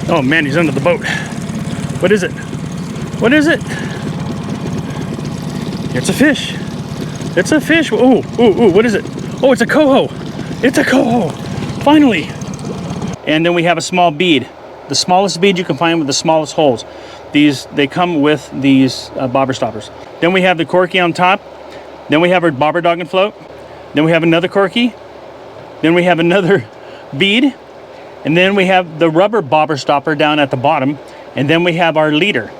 Oh man, he's under the boat. What is it? What is it? It's a fish. It's a fish. Ooh, ooh, ooh, what is it? Oh, it's a coho. It's a coho. Finally. And then we have a small bead. The smallest bead you can find with the smallest holes. They come with these bobber stoppers. Then we have the corky on top. Then we have our bobber doggin float. Then we have another corky. Then we have another bead. And then we have the rubber bobber stopper down at the bottom. And then we have our leader.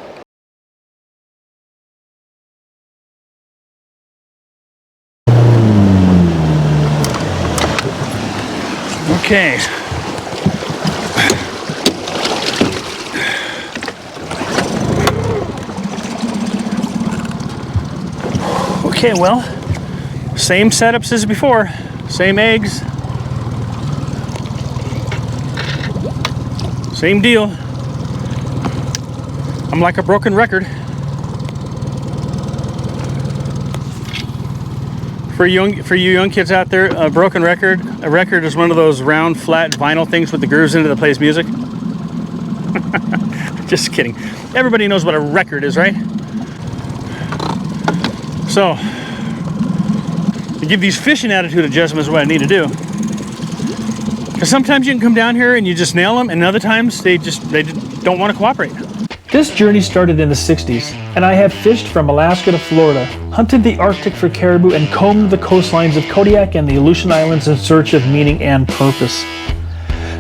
Okay. Okay, well, same setups as before, same eggs, same deal. I'm like a broken record. For you young kids out there, a record is one of those round, flat vinyl things with the grooves in it that plays music. Just kidding. Everybody knows what a record is, right? So, to give these fishing attitude adjustments what I need to do. Because sometimes you can come down here and you just nail them, and other times they don't want to cooperate. This journey started in the 60s, and I have fished from Alaska to Florida, hunted the Arctic for caribou, and combed the coastlines of Kodiak and the Aleutian Islands in search of meaning and purpose.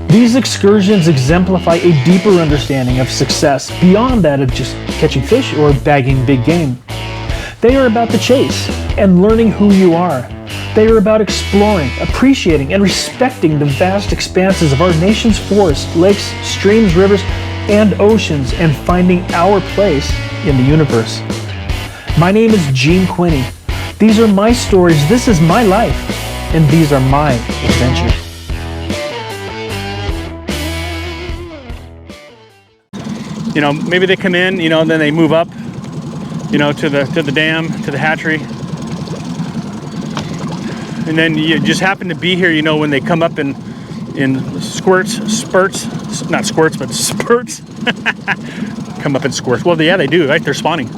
These excursions exemplify a deeper understanding of success beyond that of just catching fish or bagging big game. They are about the chase and learning who you are. They are about exploring, appreciating, and respecting the vast expanses of our nation's forests, lakes, streams, rivers, and oceans, and finding our place in the universe. My name is Gene Quinney. These are my stories, this is my life, and these are my adventures. You know, maybe they come in, you know, and then they move up, you know, to the dam, to the hatchery. And then you just happen to be here, you know, when they come up in spurts, not squirts, but spurts. Come up in squirts. Well, yeah, they do, right? They're spawning.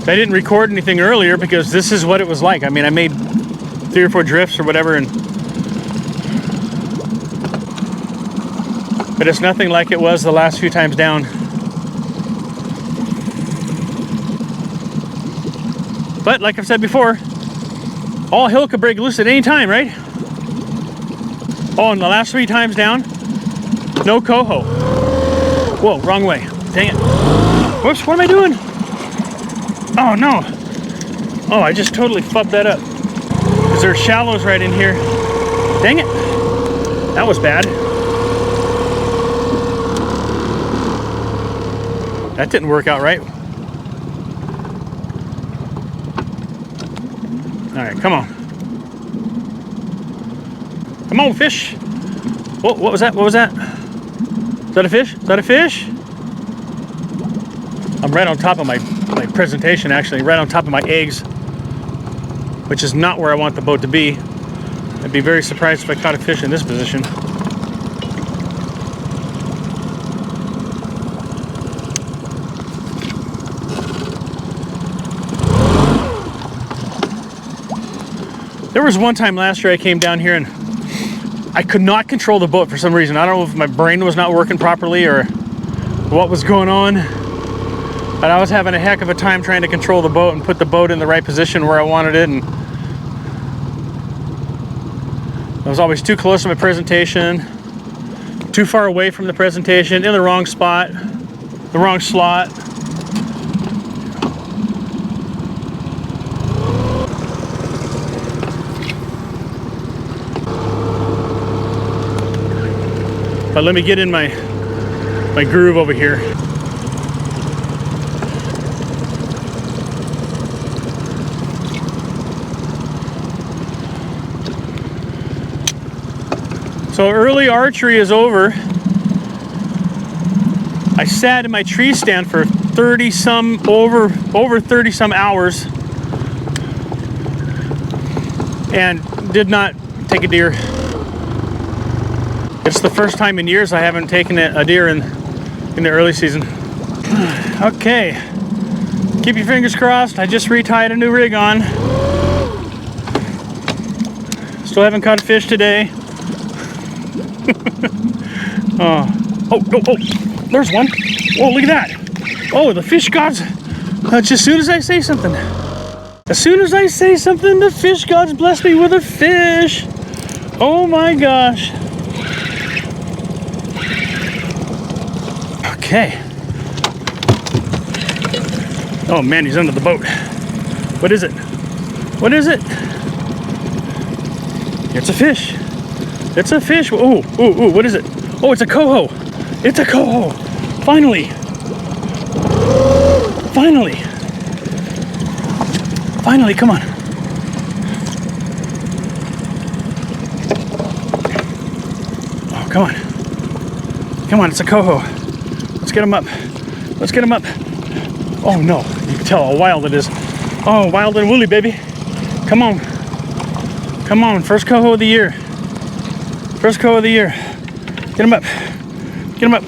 I didn't record anything earlier because this is what it was like. I mean, I made 3 or 4 drifts or whatever, but it's nothing like it was the last few times down. But like I've said before, all hell could break loose at any time, right? Oh, and the last 3 times down, no coho. Whoa, wrong way. Dang it. Whoops, what am I doing? Oh no. Oh, I just totally fubbed that up. Because there are shallows right in here. Dang it. That was bad. That didn't work out right. All right, come on. Come on, fish. Whoa, what was that? What was that? Is that a fish? Is that a fish? I'm right on top of my presentation, actually, right on top of my eggs, which is not where I want the boat to be. I'd be very surprised if I caught a fish in this position. There was one time last year I came down here and I could not control the boat for some reason. I don't know if my brain was not working properly or what was going on, but I was having a heck of a time trying to control the boat and put the boat in the right position where I wanted it, and I was always too close to my presentation, too far away from the presentation, in the wrong spot, the wrong slot. But let me get in my groove over here. So early archery is over. I sat in my tree stand for over 30 some hours and did not take a deer. It's the first time in years I haven't taken a deer in the early season. Okay, keep your fingers crossed. I just retied a new rig on. Still haven't caught a fish today. Oh, there's one. Oh, look at that. Oh, the fish gods. That's as soon as I say something. As soon as I say something, the fish gods bless me with a fish. Oh my gosh. Okay. Oh man, he's under the boat. What is it? What is it? It's a fish. It's a fish. Oh, what is it? Oh, it's a coho. It's a coho. Finally. Finally. Finally, come on. Oh, come on. Come on, it's a coho. Let's get him up. Let's get him up. Oh no, you can tell how wild it is. Oh, wild and woolly, baby. Come on. Come on, first coho of the year. First coho of the year. Get him up. Get him up.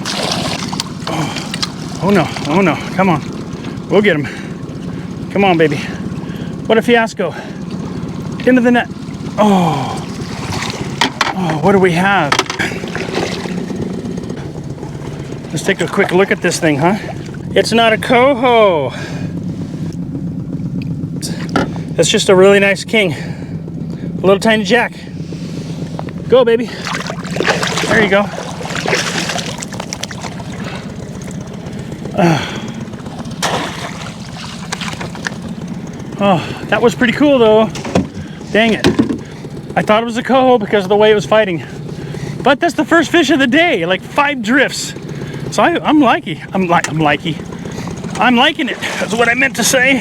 Oh no, oh no, come on. We'll get him. Come on, baby. What a fiasco. Into the net. Oh, what do we have? Let's take a quick look at this thing, huh? It's not a coho. It's just a really nice king. A little tiny jack. Go, baby. There you go. Oh, that was pretty cool though. Dang it. I thought it was a coho because of the way it was fighting. But that's the first fish of the day, like 5 drifts. So I'm liking it. That's what I meant to say.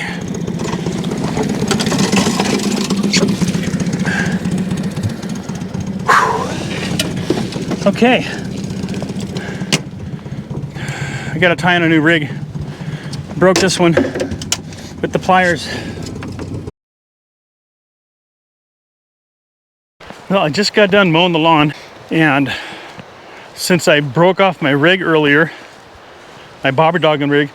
Whew. Okay. I gotta tie on a new rig. Broke this one with the pliers. Well, I just got done mowing the lawn, and since I broke off my rig earlier, my bobber doggin rig,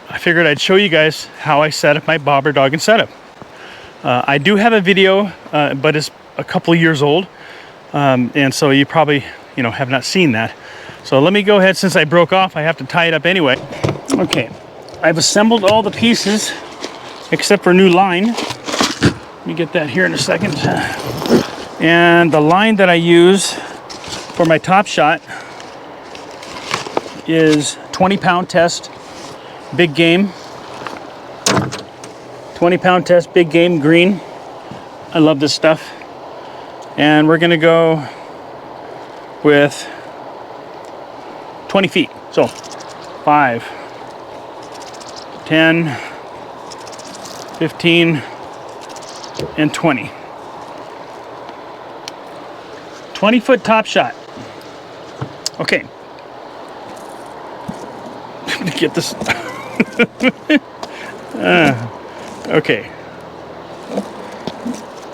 I figured I'd show you guys how I set up my bobber doggin setup. I do have a video, but it's a couple of years old, and so you probably, have not seen that. So let me go ahead, since I broke off, I have to tie it up anyway. Okay, I've assembled all the pieces except for new line. Let me get that here in a second. And the line that I use for my top shot is 20-pound test big game. 20-pound test big game green. I love this stuff. And we're gonna go with 20 feet. So 5, 10, 15, and 20. 20-foot top shot. Okay. I'm gonna get this. Okay.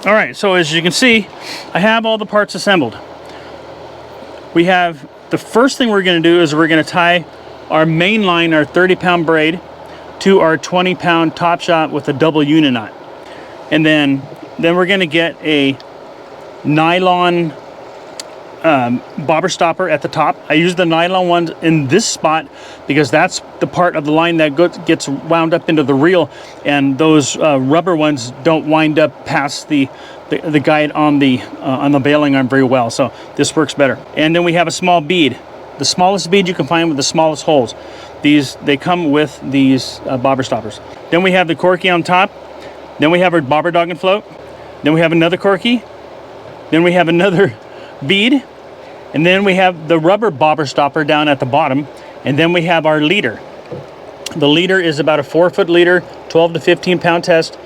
All right, so as you can see, I have all the parts assembled. We have, the first thing we're gonna do is we're gonna tie our main line, our 30-pound braid, to our 20-pound top shot with a double uni knot. And then we're gonna get a nylon bobber stopper at the top. I use the nylon ones in this spot because that's the part of the line that gets wound up into the reel, and those rubber ones don't wind up past the guide on the bailing arm very well. So this works better. And then we have a small bead, the smallest bead you can find with the smallest holes. They come with these bobber stoppers. Then we have the corky on top. Then we have our bobber doggin float. Then we have another corky. Then we have another bead. And then we have the rubber bobber stopper down at the bottom. And then we have our leader. The leader is about a 4-foot leader, 12 to 15 pound test.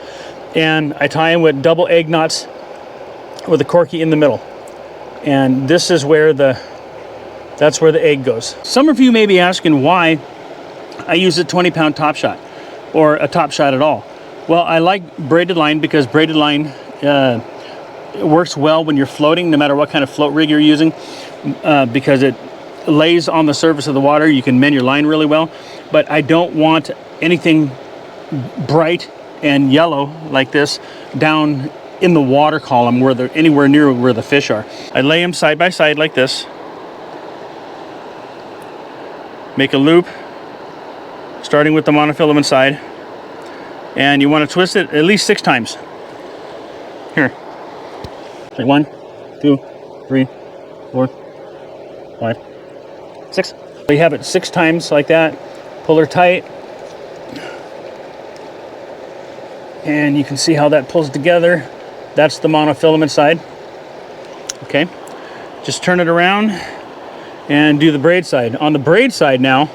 And I tie in with double egg knots with a corky in the middle. And this is where that's where the egg goes. Some of you may be asking why I use a 20-pound top shot or a top shot at all. Well, I like braided line because braided line it works well when you're floating, no matter what kind of float rig you're using, because it lays on the surface of the water. You can mend your line really well, but I don't want anything bright and yellow like this down in the water column where they're anywhere near where the fish are. I lay them side by side like this, make a loop starting with the monofilament side, and you want to twist it at least 6 times. Here, like 1, 2, 3, 4, 5, 6. So you have it 6 times like that. Pull her tight, and you can see how that pulls together. That's the monofilament side. Okay, just turn it around and do the braid side. On the braid side now,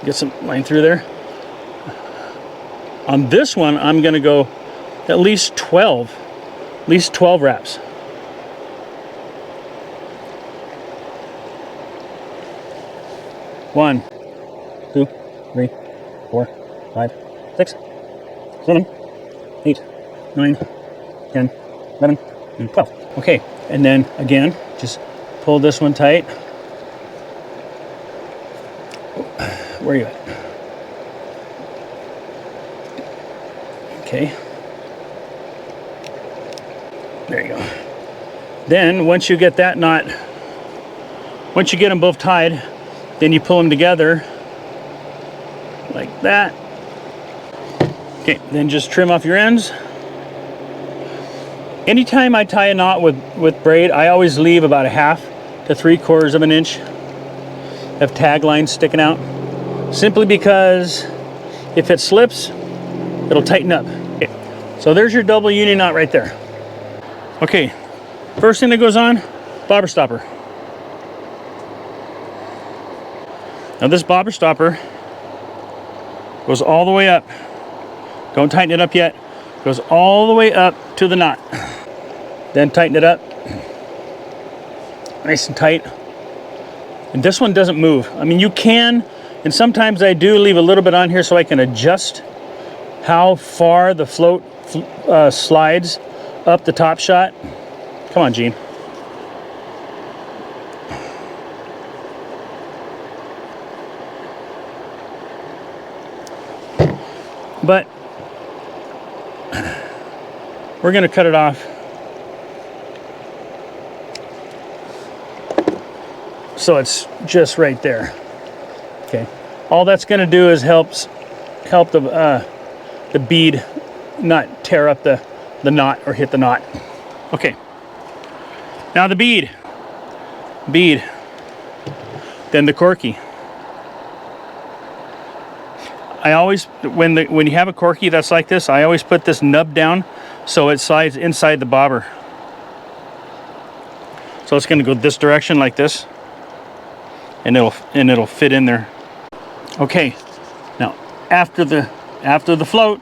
get some line through there. On this one, I'm going to go at least 12 wraps. One, 2, 3, 4, 5, 6, 7, 8, 9, 10, 11, and 12. Okay, and then again, just pull this one tight. Where are you at? Okay. There you go. Then once you get that knot, once you get them both tied, then you pull them together like that. Okay, then just trim off your ends. Anytime I tie a knot with braid, I always leave about 1/2 to 3/4 of an inch of tag lines sticking out, simply because if it slips, it'll tighten up. Okay. So there's your double uni knot right there. Okay, first thing that goes on, bobber stopper. Now this bobber stopper goes all the way up. Don't tighten it up yet. Goes all the way up to the knot. Then tighten it up. Nice and tight. And this one doesn't move. I mean, you can, and sometimes I do leave a little bit on here so I can adjust how far the float slides up the top shot. Come on, Gene. But we're going to cut it off so it's just right there. Okay, all that's going to do is help the bead not tear up the knot or hit the knot. Okay, now the bead, then the corky. I always, when you have a corky that's like this, I always put this nub down so it slides inside the bobber. So it's going to go this direction like this, and it'll fit in there. Okay, now after the float,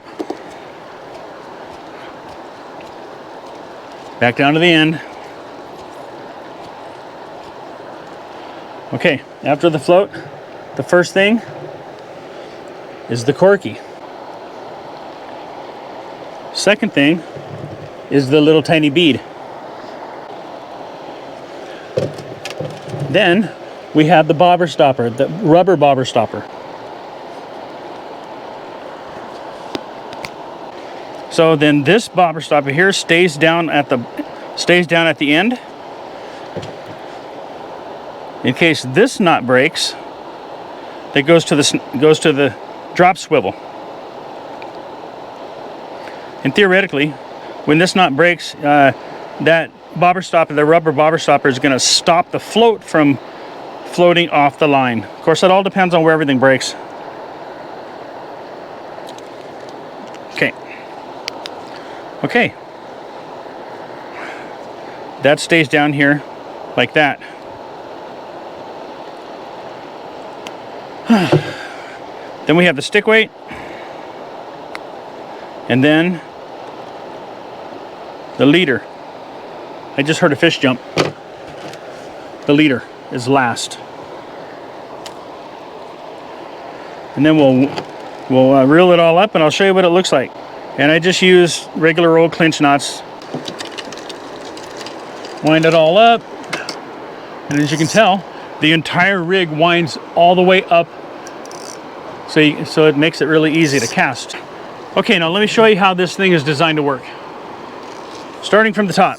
back down to the end. Okay, after the float, the first thing is the corky. Second thing is the little tiny bead. Then we have the bobber stopper, the rubber bobber stopper. So then this bobber stopper here stays down at the end. In case this knot breaks, that goes to the drop swivel. And theoretically, when this knot breaks, that bobber stopper, the rubber bobber stopper, is going to stop the float from floating off the line. Of course, that all depends on where everything breaks. Okay. That stays down here like that. Then we have the stick weight, and then the leader. I just heard a fish jump. The leader is last, and then we'll reel it all up, and I'll show you what it looks like. And I just use regular old clinch knots. Wind it all up. And as you can tell, the entire rig winds all the way up, so it makes it really easy to cast. Okay, now let me show you how this thing is designed to work. Starting from the top,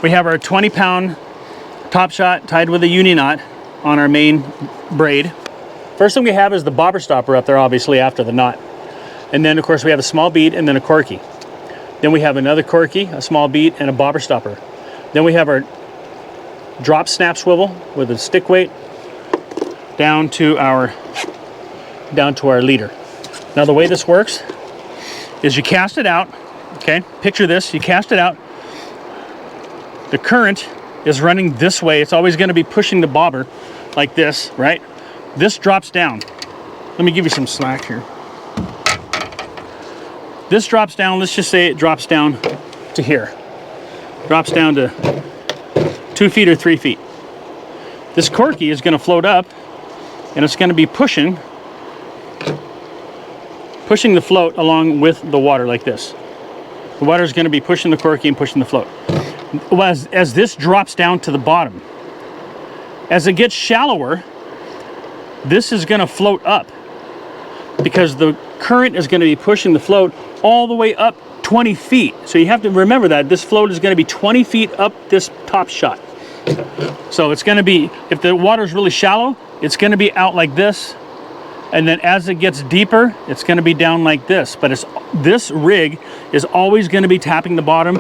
we have our 20-pound top shot tied with a uni knot on our main braid. First thing we have is the bobber stopper up there, obviously, after the knot. And then, of course, we have a small bead and then a corky. Then we have another corky, a small bead, and a bobber stopper. Then we have our drop snap swivel with a stick weight down to our leader. Now the way this works is you cast it out, okay? Picture this, you cast it out. The current is running this way. It's always gonna be pushing the bobber like this, right? This drops down. Let me give you some slack here. This drops down, let's just say it drops down to here. Drops down to 2 feet or 3 feet. This corky is going to float up, and it's going to be pushing the float along with the water like this. The water is going to be pushing the corky and pushing the float. As this drops down to the bottom, as it gets shallower, this is going to float up because the current is going to be pushing the float all the way up 20 feet. So you have to remember that this float is going to be 20 feet up this top shot. So it's going to be, if the water is really shallow, it's going to be out like this. And then as it gets deeper, it's going to be down like this. But this rig is always going to be tapping the bottom.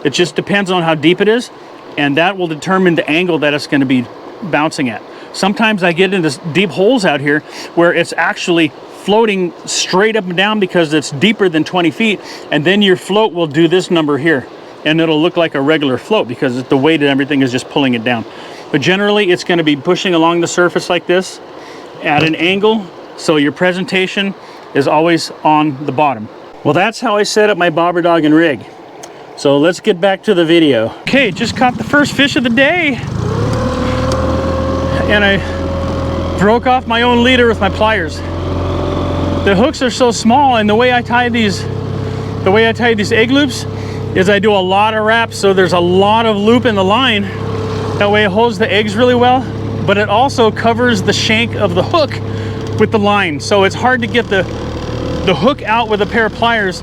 It just depends on how deep it is. And that will determine the angle that it's going to be bouncing at. Sometimes I get into deep holes out here where it's actually floating straight up and down because it's deeper than 20 feet. And then your float will do this number here. And it'll look like a regular float because the weight and everything is just pulling it down. But generally, it's going to be pushing along the surface like this at an angle, so your presentation is always on the bottom. Well, that's how I set up my bobber doggin rig. So let's get back to the video. Okay, just caught the first fish of the day. And I broke off my own leader with my pliers. The hooks are so small, and the way I tie these egg loops is I do a lot of wraps, so there's a lot of loop in the line. That way it holds the eggs really well, but it also covers the shank of the hook with the line. So it's hard to get the hook out with a pair of pliers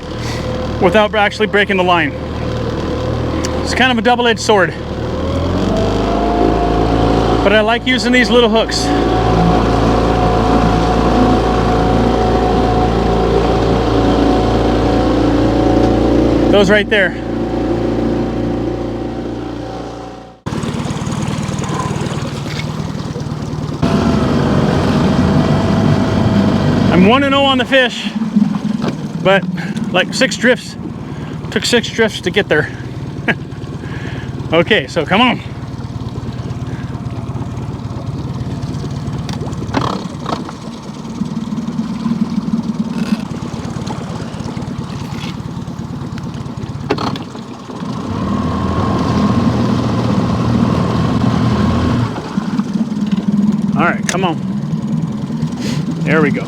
without actually breaking the line. It's kind of a double-edged sword. But I like using these little hooks. Those right there. I'm 1-0 on the fish, but like 6 drifts. Took 6 drifts to get there. Okay, so come on. All right, come on. There we go.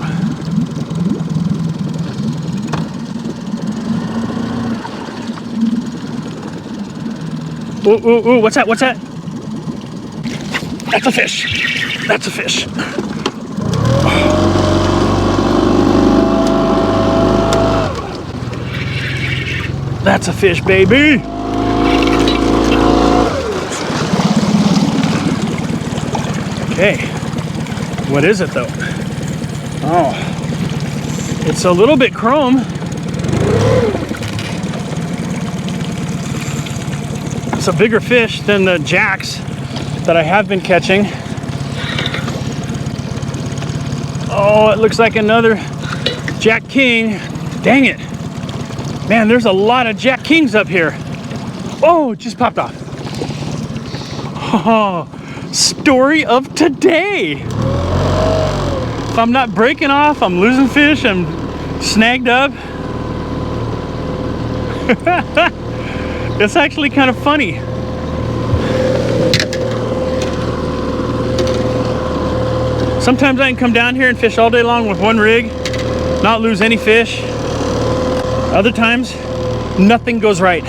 Ooh, ooh, ooh, what's that? What's that? That's a fish. That's a fish. That's a fish, baby. Okay. What is it, though? Oh, it's a little bit chrome. It's a bigger fish than the jacks that I have been catching. Oh, it looks like another Jack King. Dang it. Man, there's a lot of Jack Kings up here. Oh, it just popped off. Oh, story of today. If I'm not breaking off, I'm losing fish, I'm snagged up. It's actually kind of funny. Sometimes I can come down here and fish all day long with one rig, not lose any fish. Other times, nothing goes right.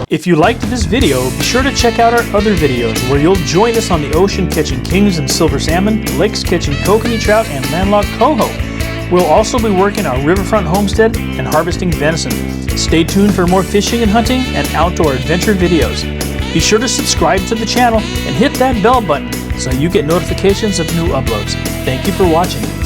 If you liked this video, be sure to check out our other videos where you'll join us on the ocean catching kings and silver salmon, lakes catching kokanee trout and landlocked coho. We'll also be working our riverfront homestead and harvesting venison. Stay tuned for more fishing and hunting and outdoor adventure videos. Be sure to subscribe to the channel and hit that bell button so you get notifications of new uploads. Thank you for watching.